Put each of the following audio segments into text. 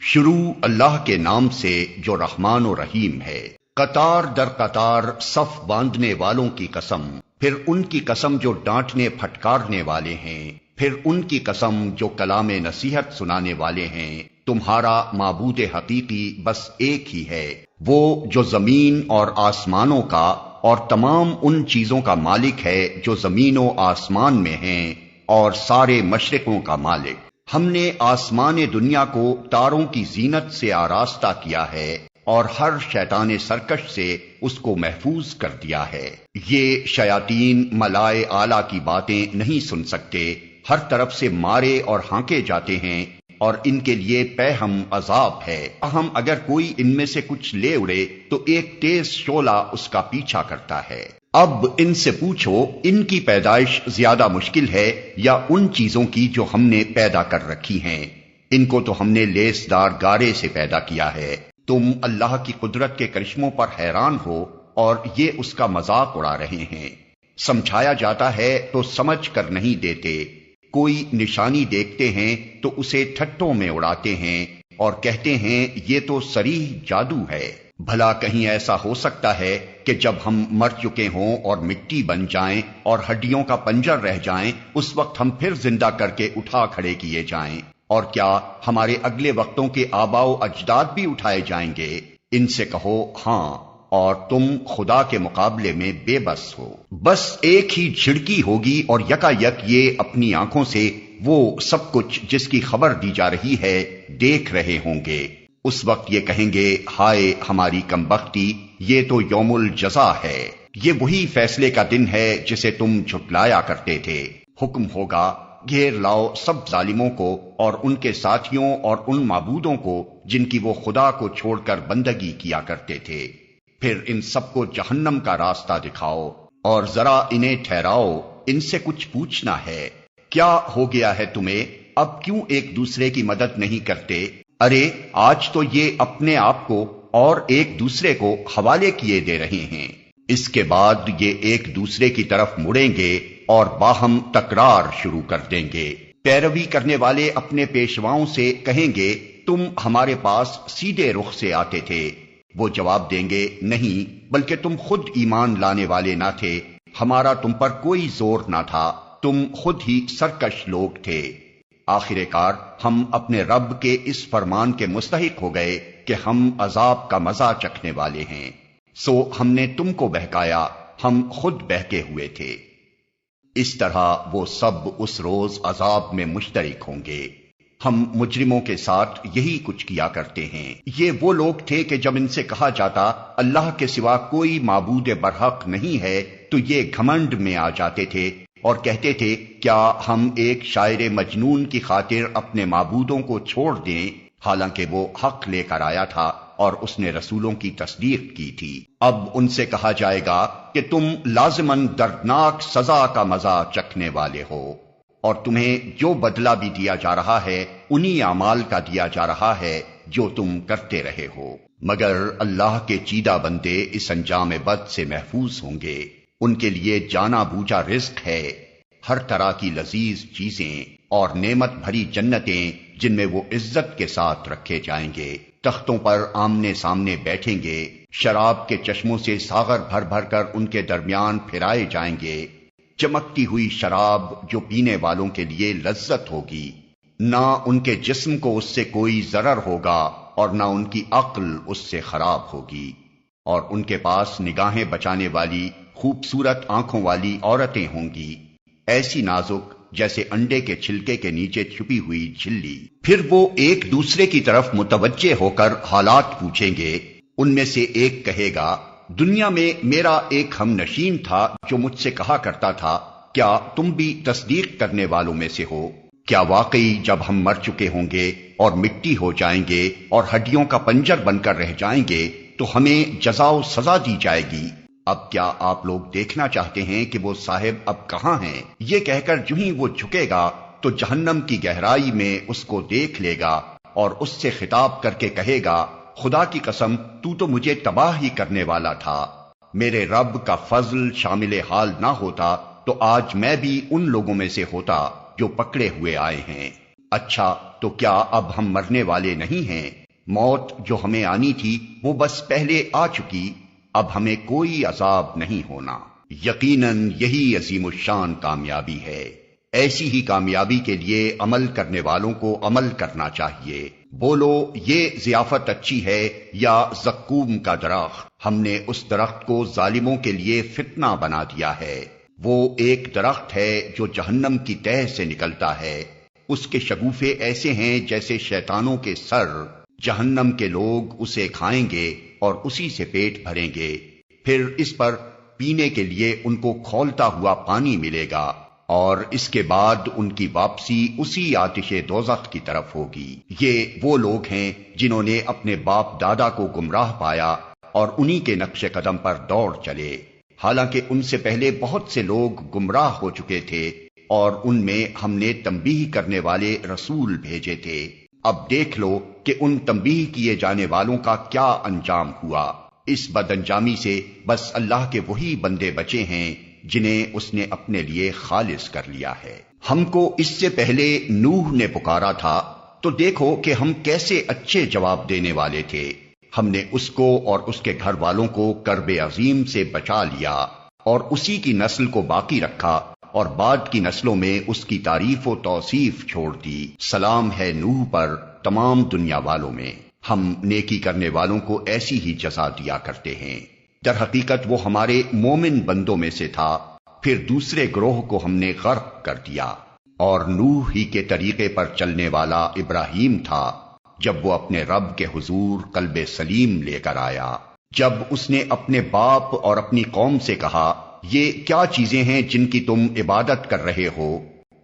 شروع اللہ کے نام سے جو رحمان و رحیم ہے۔ قطار در قطار صف باندھنے والوں کی قسم، پھر ان کی قسم جو ڈانٹنے پھٹکارنے والے ہیں، پھر ان کی قسم جو کلام نصیحت سنانے والے ہیں۔ تمہارا معبود حقیقی بس ایک ہی ہے، وہ جو زمین اور آسمانوں کا اور تمام ان چیزوں کا مالک ہے جو زمین و آسمان میں ہیں، اور سارے مشرقوں کا مالک۔ ہم نے آسمان دنیا کو تاروں کی زینت سے آراستہ کیا ہے اور ہر شیطان سرکش سے اس کو محفوظ کر دیا ہے۔ یہ شیاطین ملائے اعلیٰ کی باتیں نہیں سن سکتے، ہر طرف سے مارے اور ہانکے جاتے ہیں، اور ان کے لیے پیہم عذاب ہے۔ ہم اگر کوئی ان میں سے کچھ لے اڑے تو ایک تیز شعلہ اس کا پیچھا کرتا ہے۔ اب ان سے پوچھو، ان کی پیدائش زیادہ مشکل ہے یا ان چیزوں کی جو ہم نے پیدا کر رکھی ہیں؟ ان کو تو ہم نے لیس دار گارے سے پیدا کیا ہے۔ تم اللہ کی قدرت کے کرشموں پر حیران ہو اور یہ اس کا مذاق اڑا رہے ہیں۔ سمجھایا جاتا ہے تو سمجھ کر نہیں دیتے، کوئی نشانی دیکھتے ہیں تو اسے ٹھٹوں میں اڑاتے ہیں اور کہتے ہیں یہ تو صریح جادو ہے۔ بھلا کہیں ایسا ہو سکتا ہے کہ جب ہم مر چکے ہوں اور مٹی بن جائیں اور ہڈیوں کا پنجر رہ جائیں، اس وقت ہم پھر زندہ کر کے اٹھا کھڑے کیے جائیں؟ اور کیا ہمارے اگلے وقتوں کے آباء و اجداد بھی اٹھائے جائیں گے؟ ان سے کہو ہاں، اور تم خدا کے مقابلے میں بے بس ہو۔ بس ایک ہی جھڑکی ہوگی اور یکا یک یہ اپنی آنکھوں سے وہ سب کچھ جس کی خبر دی جا رہی ہے دیکھ رہے ہوں گے۔ اس وقت یہ کہیں گے ہائے ہماری کمبختی، یہ تو یوم الجزا ہے، یہ وہی فیصلے کا دن ہے جسے تم جھٹلایا کرتے تھے۔ حکم ہوگا گھیر لاؤ سب ظالموں کو اور ان کے ساتھیوں اور ان معبودوں کو جن کی وہ خدا کو چھوڑ کر بندگی کیا کرتے تھے، پھر ان سب کو جہنم کا راستہ دکھاؤ اور ذرا انہیں ٹھہراؤ، ان سے کچھ پوچھنا ہے۔ کیا ہو گیا ہے تمہیں؟ اب کیوں ایک دوسرے کی مدد نہیں کرتے؟ ارے آج تو یہ اپنے آپ کو اور ایک دوسرے کو حوالے کیے دے رہے ہیں۔ اس کے بعد یہ ایک دوسرے کی طرف مڑیں گے اور باہم تکرار شروع کر دیں گے۔ پیروی کرنے والے اپنے پیشواؤں سے کہیں گے تم ہمارے پاس سیدھے رخ سے آتے تھے۔ وہ جواب دیں گے نہیں، بلکہ تم خود ایمان لانے والے نہ تھے، ہمارا تم پر کوئی زور نہ تھا، تم خود ہی سرکش لوگ تھے۔ آخر کار ہم اپنے رب کے اس فرمان کے مستحق ہو گئے کہ ہم عذاب کا مزہ چکھنے والے ہیں، سو ہم نے تم کو بہکایا، ہم خود بہکے ہوئے تھے۔ اس طرح وہ سب اس روز عذاب میں مشترک ہوں گے۔ ہم مجرموں کے ساتھ یہی کچھ کیا کرتے ہیں۔ یہ وہ لوگ تھے کہ جب ان سے کہا جاتا اللہ کے سوا کوئی معبود برحق نہیں ہے تو یہ گھمنڈ میں آ جاتے تھے اور کہتے تھے کیا ہم ایک شاعر مجنون کی خاطر اپنے معبودوں کو چھوڑ دیں، حالانکہ وہ حق لے کر آیا تھا اور اس نے رسولوں کی تصدیق کی تھی۔ اب ان سے کہا جائے گا کہ تم لازماً دردناک سزا کا مزہ چکھنے والے ہو، اور تمہیں جو بدلہ بھی دیا جا رہا ہے انہی اعمال کا دیا جا رہا ہے جو تم کرتے رہے ہو۔ مگر اللہ کے چیدہ بندے اس انجام بد سے محفوظ ہوں گے۔ ان کے لیے جانا بوجھا رزق ہے، ہر طرح کی لذیذ چیزیں اور نعمت بھری جنتیں جن میں وہ عزت کے ساتھ رکھے جائیں گے، تختوں پر آمنے سامنے بیٹھیں گے، شراب کے چشموں سے ساغر بھر بھر کر ان کے درمیان پھرائے جائیں گے، چمکتی ہوئی شراب جو پینے والوں کے لیے لذت ہوگی، نہ ان کے جسم کو اس سے کوئی ضرر ہوگا اور نہ ان کی عقل اس سے خراب ہوگی، اور ان کے پاس نگاہیں بچانے والی خوبصورت آنکھوں والی عورتیں ہوں گی، ایسی نازک جیسے انڈے کے چھلکے کے نیچے چھپی ہوئی جھلی۔ پھر وہ ایک دوسرے کی طرف متوجہ ہو کر حالات پوچھیں گے۔ ان میں سے ایک کہے گا دنیا میں میرا ایک ہم نشین تھا جو مجھ سے کہا کرتا تھا کیا تم بھی تصدیق کرنے والوں میں سے ہو؟ کیا واقعی جب ہم مر چکے ہوں گے اور مٹی ہو جائیں گے اور ہڈیوں کا پنجر بن کر رہ جائیں گے تو ہمیں جزا و سزا دی جائے گی؟ اب کیا آپ لوگ دیکھنا چاہتے ہیں کہ وہ صاحب اب کہاں ہیں؟ یہ کہہ کر جو ہی وہ جھکے گا تو جہنم کی گہرائی میں اس کو دیکھ لے گا اور اس سے خطاب کر کے کہے گا خدا کی قسم تو مجھے تباہ ہی کرنے والا تھا، میرے رب کا فضل شامل حال نہ ہوتا تو آج میں بھی ان لوگوں میں سے ہوتا جو پکڑے ہوئے آئے ہیں۔ اچھا تو کیا اب ہم مرنے والے نہیں ہیں؟ موت جو ہمیں آنی تھی وہ بس پہلے آ چکی، اب ہمیں کوئی عذاب نہیں ہونا۔ یقیناً یہی عظیم الشان کامیابی ہے۔ ایسی ہی کامیابی کے لیے عمل کرنے والوں کو عمل کرنا چاہیے۔ بولو یہ ضیافت اچھی ہے یا زقوم کا درخت؟ ہم نے اس درخت کو ظالموں کے لیے فتنہ بنا دیا ہے۔ وہ ایک درخت ہے جو جہنم کی تہہ سے نکلتا ہے، اس کے شگوفے ایسے ہیں جیسے شیطانوں کے سر۔ جہنم کے لوگ اسے کھائیں گے اور اسی سے پیٹ بھریں گے، پھر اس پر پینے کے لیے ان کو کھولتا ہوا پانی ملے گا، اور اس کے بعد ان کی واپسی اسی آتش دوزخ کی طرف ہوگی۔ یہ وہ لوگ ہیں جنہوں نے اپنے باپ دادا کو گمراہ پایا اور انہی کے نقش قدم پر دوڑ چلے، حالانکہ ان سے پہلے بہت سے لوگ گمراہ ہو چکے تھے اور ان میں ہم نے تنبیہ کرنے والے رسول بھیجے تھے۔ اب دیکھ لو کہ ان تنبیہ کیے جانے والوں کا کیا انجام ہوا۔ اس بد انجامی سے بس اللہ کے وہی بندے بچے ہیں جنہیں اس نے اپنے لیے خالص کر لیا ہے۔ ہم کو اس سے پہلے نوح نے پکارا تھا تو دیکھو کہ ہم کیسے اچھے جواب دینے والے تھے۔ ہم نے اس کو اور اس کے گھر والوں کو کرب عظیم سے بچا لیا اور اسی کی نسل کو باقی رکھا اور بعد کی نسلوں میں اس کی تعریف و توصیف چھوڑ دی۔ سلام ہے نوح پر تمام دنیا والوں میں۔ ہم نیکی کرنے والوں کو ایسی ہی جزا دیا کرتے ہیں۔ در حقیقت وہ ہمارے مومن بندوں میں سے تھا، پھر دوسرے گروہ کو ہم نے غرق کر دیا۔ اور نوح ہی کے طریقے پر چلنے والا ابراہیم تھا جب وہ اپنے رب کے حضور قلب سلیم لے کر آیا۔ جب اس نے اپنے باپ اور اپنی قوم سے کہا، یہ کیا چیزیں ہیں جن کی تم عبادت کر رہے ہو؟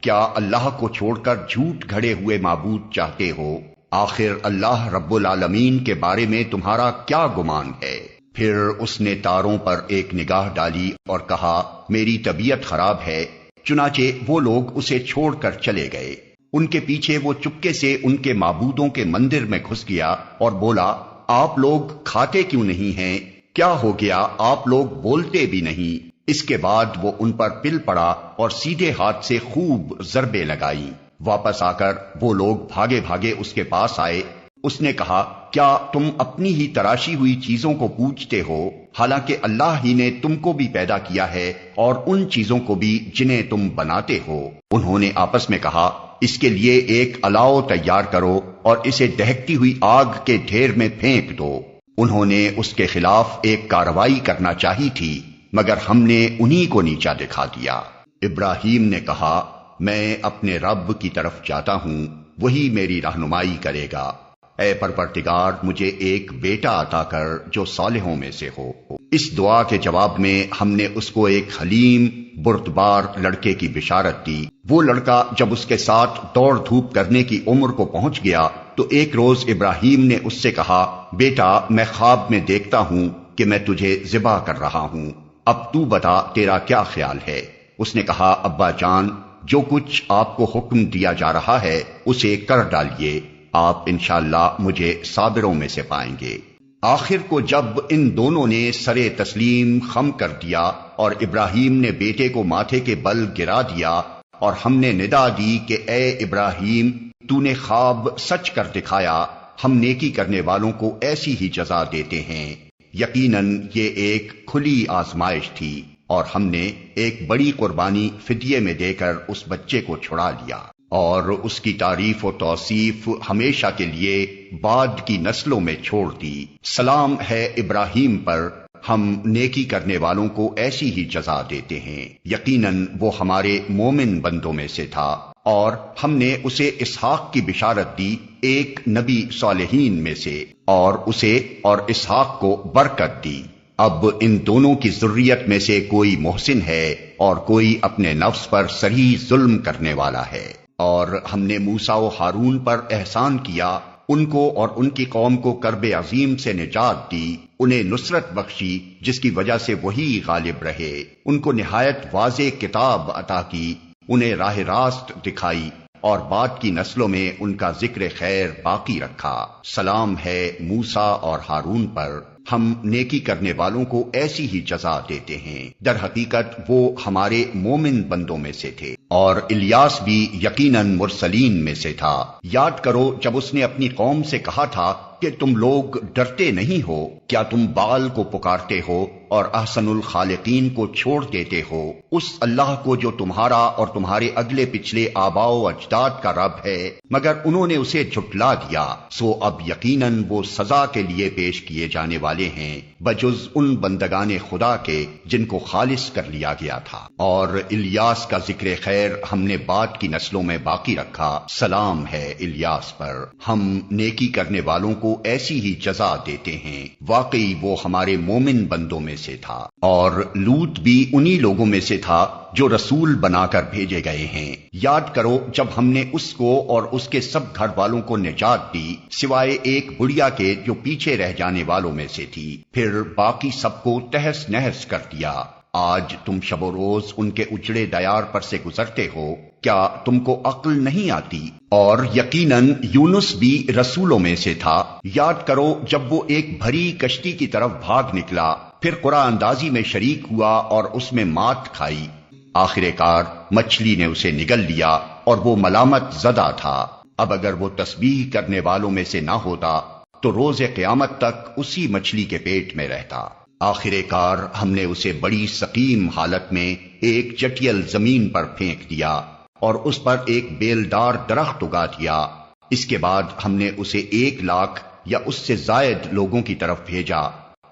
کیا اللہ کو چھوڑ کر جھوٹ گھڑے ہوئے معبود چاہتے ہو؟ آخر اللہ رب العالمین کے بارے میں تمہارا کیا گمان ہے؟ پھر اس نے تاروں پر ایک نگاہ ڈالی اور کہا، میری طبیعت خراب ہے۔ چنانچہ وہ لوگ اسے چھوڑ کر چلے گئے۔ ان کے پیچھے وہ چپکے سے ان کے معبودوں کے مندر میں گھس گیا اور بولا، آپ لوگ کھاتے کیوں نہیں ہیں؟ کیا ہو گیا آپ لوگ بولتے بھی نہیں؟ اس کے بعد وہ ان پر پل پڑا اور سیدھے ہاتھ سے خوب ضربیں لگائی۔ واپس آ کر وہ لوگ بھاگے بھاگے اس کے پاس آئے۔ اس نے کہا، کیا تم اپنی ہی تراشی ہوئی چیزوں کو پوجتے ہو، حالانکہ اللہ ہی نے تم کو بھی پیدا کیا ہے اور ان چیزوں کو بھی جنہیں تم بناتے ہو؟ انہوں نے آپس میں کہا، اس کے لیے ایک الاؤ تیار کرو اور اسے دہکتی ہوئی آگ کے ڈھیر میں پھینک دو۔ انہوں نے اس کے خلاف ایک کارروائی کرنا چاہی تھی، مگر ہم نے انہی کو نیچا دکھا دیا۔ ابراہیم نے کہا، میں اپنے رب کی طرف جاتا ہوں، وہی میری رہنمائی کرے گا۔ اے پروردگار، مجھے ایک بیٹا عطا کر جو صالحوں میں سے ہو۔ اس دعا کے جواب میں ہم نے اس کو ایک حلیم بردبار لڑکے کی بشارت دی۔ وہ لڑکا جب اس کے ساتھ دوڑ دھوپ کرنے کی عمر کو پہنچ گیا تو ایک روز ابراہیم نے اس سے کہا، بیٹا میں خواب میں دیکھتا ہوں کہ میں تجھے ذبح کر رہا ہوں، اب تو بتا تیرا کیا خیال ہے؟ اس نے کہا، ابا جان، جو کچھ آپ کو حکم دیا جا رہا ہے اسے کر ڈالیے، آپ انشاءاللہ مجھے صابروں میں سے پائیں گے۔ آخر کو جب ان دونوں نے سرے تسلیم خم کر دیا اور ابراہیم نے بیٹے کو ماتھے کے بل گرا دیا اور ہم نے ندا دی کہ اے ابراہیم، تو نے خواب سچ کر دکھایا، ہم نیکی کرنے والوں کو ایسی ہی جزا دیتے ہیں۔ یقیناً یہ ایک کھلی آزمائش تھی اور ہم نے ایک بڑی قربانی فدیے میں دے کر اس بچے کو چھڑا لیا، اور اس کی تعریف و توصیف ہمیشہ کے لیے بعد کی نسلوں میں چھوڑ دی۔ سلام ہے ابراہیم پر، ہم نیکی کرنے والوں کو ایسی ہی جزا دیتے ہیں۔ یقیناً وہ ہمارے مومن بندوں میں سے تھا، اور ہم نے اسے اسحاق کی بشارت دی، ایک نبی صالحین میں سے، اور اسے اور اسحاق کو برکت دی۔ اب ان دونوں کی ذریت میں سے کوئی محسن ہے اور کوئی اپنے نفس پر صریح ظلم کرنے والا ہے۔ اور ہم نے موسیٰ و ہارون پر احسان کیا، ان کو اور ان کی قوم کو کرب عظیم سے نجات دی، انہیں نصرت بخشی جس کی وجہ سے وہی غالب رہے، ان کو نہایت واضح کتاب عطا کی، انہیں راہ راست دکھائی، اور بعد کی نسلوں میں ان کا ذکر خیر باقی رکھا۔ سلام ہے موسیٰ اور ہارون پر، ہم نیکی کرنے والوں کو ایسی ہی جزا دیتے ہیں۔ در حقیقت وہ ہمارے مومن بندوں میں سے تھے۔ اور الیاس بھی یقیناً مرسلین میں سے تھا۔ یاد کرو جب اس نے اپنی قوم سے کہا تھا کہ تم لوگ ڈرتے نہیں ہو، کیا تم بعل کو پکارتے ہو اور احسن الخالقین کو چھوڑ دیتے ہو، اس اللہ کو جو تمہارا اور تمہارے اگلے پچھلے آباء و اجداد کا رب ہے، مگر انہوں نے اسے جھٹلا دیا، سو اب یقیناً وہ سزا کے لیے پیش کیے جانے والے ہیں بجز ان بندگان خدا کے جن کو خالص کر لیا گیا تھا۔ اور الیاس کا ذکر خیر ہم نے بعد کی نسلوں میں باقی رکھا، سلام ہے الیاس پر، ہم نیکی کرنے والوں کو ایسی ہی جزا دیتے ہیں، واقعی وہ ہمارے مومن بندوں میں سے تھا۔ اور لوط بھی انہی لوگوں میں سے تھا جو رسول بنا کر بھیجے گئے ہیں۔ یاد کرو جب ہم نے اس کو اور اس کے سب گھر والوں کو نجات دی، سوائے ایک بڑھیا کے جو پیچھے رہ جانے والوں میں سے تھی، پھر باقی سب کو تہس نہس کر دیا۔ آج تم شب و روز ان کے اجڑے دیار پر سے گزرتے ہو، کیا تم کو عقل نہیں آتی؟ اور یقیناً یونس بھی رسولوں میں سے تھا۔ یاد کرو جب وہ ایک بھری کشتی کی طرف بھاگ نکلا، پھر قرعہ اندازی میں شریک ہوا اور اس میں مات کھائی، آخر کار مچھلی نے اسے نگل لیا اور وہ ملامت زدہ تھا۔ اب اگر وہ تسبیح کرنے والوں میں سے نہ ہوتا تو روز قیامت تک اسی مچھلی کے پیٹ میں رہتا۔ آخر کار ہم نے اسے بڑی سقیم حالت میں ایک چٹیل زمین پر پھینک دیا اور اس پر ایک بیلدار درخت اگا دیا۔ اس کے بعد ہم نے اسے 1,00,000 یا اس سے زائد لوگوں کی طرف بھیجا،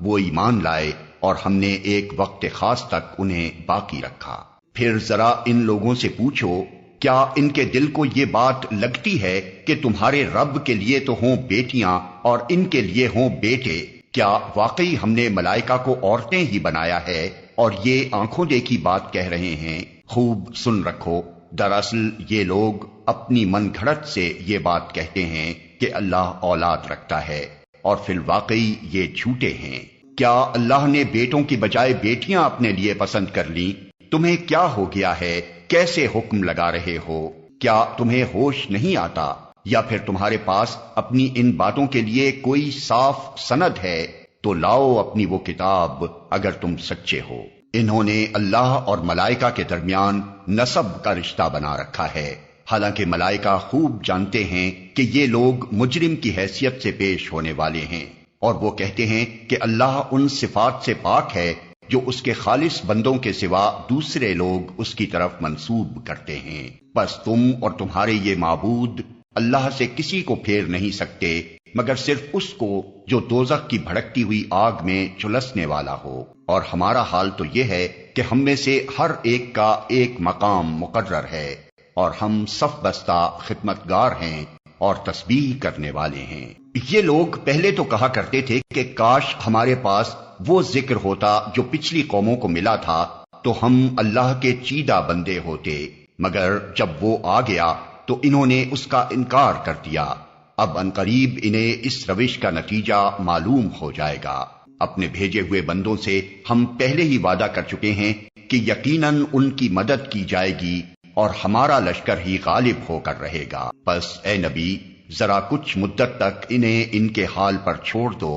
وہ ایمان لائے اور ہم نے ایک وقت خاص تک انہیں باقی رکھا۔ پھر ذرا ان لوگوں سے پوچھو، کیا ان کے دل کو یہ بات لگتی ہے کہ تمہارے رب کے لیے تو ہوں بیٹیاں اور ان کے لیے ہوں بیٹے؟ کیا واقعی ہم نے ملائکہ کو عورتیں ہی بنایا ہے اور یہ آنکھوں دیکھی بات کہہ رہے ہیں؟ خوب سن رکھو، دراصل یہ لوگ اپنی من گھڑت سے یہ بات کہتے ہیں کہ اللہ اولاد رکھتا ہے، اور فی الواقعی یہ جھوٹے ہیں۔ کیا اللہ نے بیٹوں کی بجائے بیٹیاں اپنے لیے پسند کر لیں؟ تمہیں کیا ہو گیا ہے؟ کیسے حکم لگا رہے ہو؟ کیا تمہیں ہوش نہیں آتا؟ یا پھر تمہارے پاس اپنی ان باتوں کے لیے کوئی صاف سند ہے؟ تو لاؤ اپنی وہ کتاب اگر تم سچے ہو۔ انہوں نے اللہ اور ملائکہ کے درمیان نسب کا رشتہ بنا رکھا ہے، حالانکہ ملائکہ خوب جانتے ہیں کہ یہ لوگ مجرم کی حیثیت سے پیش ہونے والے ہیں، اور وہ کہتے ہیں کہ اللہ ان صفات سے پاک ہے جو اس کے خالص بندوں کے سوا دوسرے لوگ اس کی طرف منسوب کرتے ہیں۔ بس تم اور تمہارے یہ معبود اللہ سے کسی کو پھیر نہیں سکتے مگر صرف اس کو جو دوزخ کی بھڑکتی ہوئی آگ میں جھلسنے والا ہو۔ اور ہمارا حال تو یہ ہے کہ ہم میں سے ہر ایک کا ایک مقام مقرر ہے، اور ہم صف بستہ خدمتگار ہیں اور تسبیح کرنے والے ہیں۔ یہ لوگ پہلے تو کہا کرتے تھے کہ کاش ہمارے پاس وہ ذکر ہوتا جو پچھلی قوموں کو ملا تھا تو ہم اللہ کے چیدہ بندے ہوتے، مگر جب وہ آ گیا تو انہوں نے اس کا انکار کر دیا۔ اب عنقریب انہیں اس روش کا نتیجہ معلوم ہو جائے گا۔ اپنے بھیجے ہوئے بندوں سے ہم پہلے ہی وعدہ کر چکے ہیں کہ یقیناً ان کی مدد کی جائے گی اور ہمارا لشکر ہی غالب ہو کر رہے گا۔ بس اے نبی، ذرا کچھ مدت تک انہیں ان کے حال پر چھوڑ دو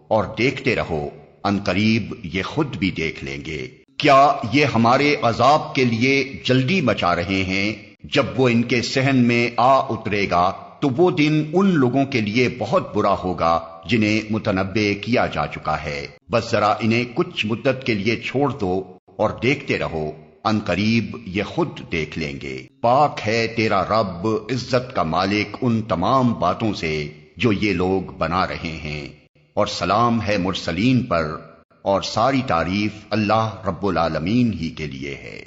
اور دیکھتے رہو، عنقریب یہ خود بھی دیکھ لیں گے۔ کیا یہ ہمارے عذاب کے لیے جلدی مچا رہے ہیں؟ جب وہ ان کے صحن میں آ اترے گا تو وہ دن ان لوگوں کے لیے بہت برا ہوگا جنہیں متنبع کیا جا چکا ہے۔ بس ذرا انہیں کچھ مدت کے لیے چھوڑ دو اور دیکھتے رہو، عنقریب یہ خود دیکھ لیں گے۔ پاک ہے تیرا رب، عزت کا مالک، ان تمام باتوں سے جو یہ لوگ بنا رہے ہیں، اور سلام ہے مرسلین پر، اور ساری تعریف اللہ رب العالمین ہی کے لیے ہے۔